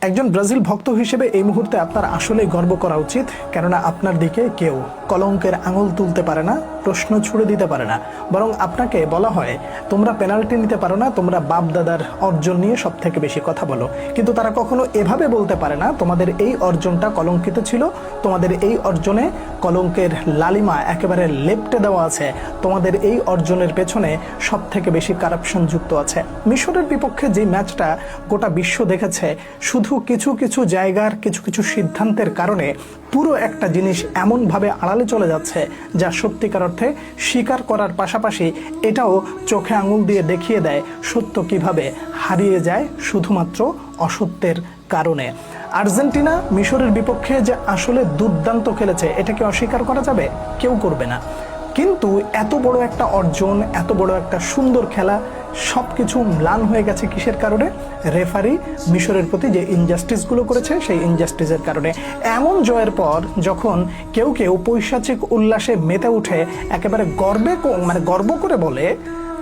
একজন ব্রাজিল ভক্ত হিসেবে এই মুহূর্তে আপনার আসলেই গর্ব করা উচিত, কেননা আপনার দিকে কেউ কলঙ্কের আঙুল তুলতে পারে না, প্রশ্ন ছুড়ে দিতে পারে না। বরং আপনাকে বলা হয় তোমরা পেনাল্টি নিতে পারো না, তোমরা বাপ দাদার অর্জন নিয়ে সব থেকে বেশি কথা বলো। কিন্তু তারা কখনো এভাবে বলতে পারে না তোমাদের এই অর্জনটা কলঙ্কিত ছিল, তোমাদের এই অর্জনে কলঙ্কের লালিমা একেবারে লেপ্টে দেওয়া আছে, তোমাদের এই অর্জনের পেছনে সব থেকে বেশি কারাপশন যুক্ত আছে। মিশরের বিপক্ষে যে ম্যাচটা গোটা বিশ্ব দেখেছে, শুধু কিছু কিছু জায়গার কিছু কিছু সিদ্ধান্তের কারণে পুরো একটা জিনিস এমনভাবে আড়ালে চলে যাচ্ছে যা সত্যিকার অর্থে স্বীকার করার পাশাপাশি এটাও চোখে আঙুল দিয়ে দেখিয়ে দেয় সত্য কিভাবে হারিয়ে যায় শুধুমাত্র অসত্যের কারণে। আর্জেন্টিনা মিশরের বিপক্ষে যে আসলে দুর্দান্ত খেলেছে, এটাকে অস্বীকার করা যাবে? কেউ করবে না। কিন্তু এত বড় একটা অর্জন, এত বড় একটা সুন্দর খেলা, সব কিছু ম্লান হয়ে গেছে কিসের কারণে? রেফারি মিশরের প্রতি যে ইনজাস্টিসগুলো করেছে সেই ইনজাস্টিসের কারণে। এমন জয়ের পর যখন কেউ কেউ পৈশাচিক উল্লাসে মেতে উঠে একেবারে গর্ব করে বলে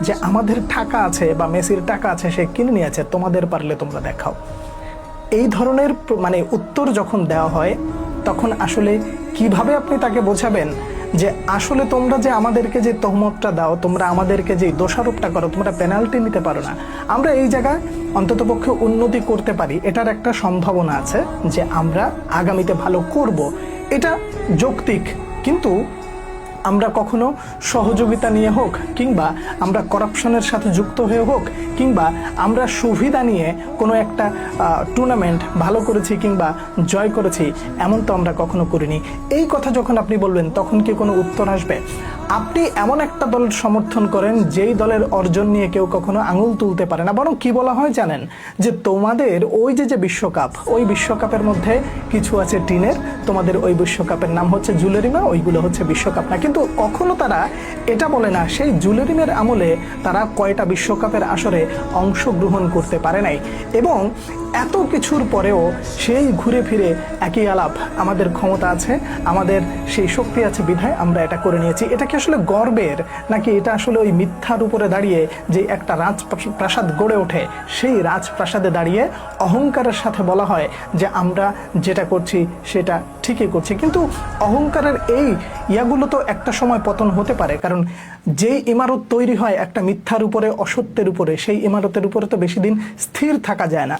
যে আমাদের টাকা আছে বা মেসির টাকা আছে, সে কিনে নিয়েছে, তোমাদের পারলে তোমরা দেখাও, এই ধরনের উত্তর যখন দেওয়া হয়, তখন আসলে কিভাবে আপনি তাকে বোঝাবেন যে আসলে তোমরা যে আমাদেরকে যে তহমতটা দাও, তোমরা আমাদেরকে যে দোষারোপটা করো, তোমরা পেনাল্টি নিতে পারো না। আমরা এই জায়গায় অন্ততপক্ষে উন্নতি করতে পারি, এটার একটা সম্ভাবনা আছে যে আমরা আগামীতে ভালো করব, এটা যৌক্তিক। কিন্তু আমরা কখনো সহযোগিতা নিয়ে হোক, কিংবা আমরা করাপশনের সাথে যুক্ত হয়ে হোক, কিংবা আমরা সুবিধা নিয়ে কোনো একটা টুর্নামেন্ট ভালো করেছি কিংবা জয় করেছি, এমন তো আমরা কখনো করিনি। এই কথা যখন আপনি বলবেন, তখন কি কোনো উত্তর আসবে? আপনি এমন একটা দলের সমর্থন করেন যেই দলের অর্জন নিয়ে কেউ কখনো আঙুল তুলতে পারে না। বরং কি বলা হয় জানেন? যে তোমাদের ওই যে বিশ্বকাপ, ওই বিশ্বকাপের মধ্যে কিছু আছে টিনের, তোমাদের ওই বিশ্বকাপের নাম হচ্ছে জুলেরিমা, ওইগুলো হচ্ছে বিশ্বকাপ না। কিন্তু কখনো তারা এটা বলে না সেই জুলেরিমের আমলে তারা কয়টা বিশ্বকাপের আসরে অংশগ্রহণ করতে পারে নাই। এবং এত কিছুর পরেও সেই ঘুরে ফিরে একই আলাপ, আমাদের ক্ষমতা আছে, আমাদের সেই শক্তি আছে বিধায় আমরা এটা করে নিয়েছি। এটা কি আসলে গর্বের, নাকি এটা আসলে ওই মিথ্যার উপরে দাঁড়িয়ে যে একটা রাজপ্রাসাদ গড়ে ওঠে, সেই রাজপ্রাসাদে দাঁড়িয়ে অহংকারের সাথে বলা হয় যে আমরা যেটা করছি সেটা ঠিকই করছি? কিন্তু অহংকারের এই ইয়াগুলো তো একটা সময় পতন হতে পারে, কারণ যেই ইমারত তৈরি হয় একটা মিথ্যার উপরে, অসত্যের উপরে, সেই ইমারতের উপরে তো বেশি দিন স্থির থাকা যায় না।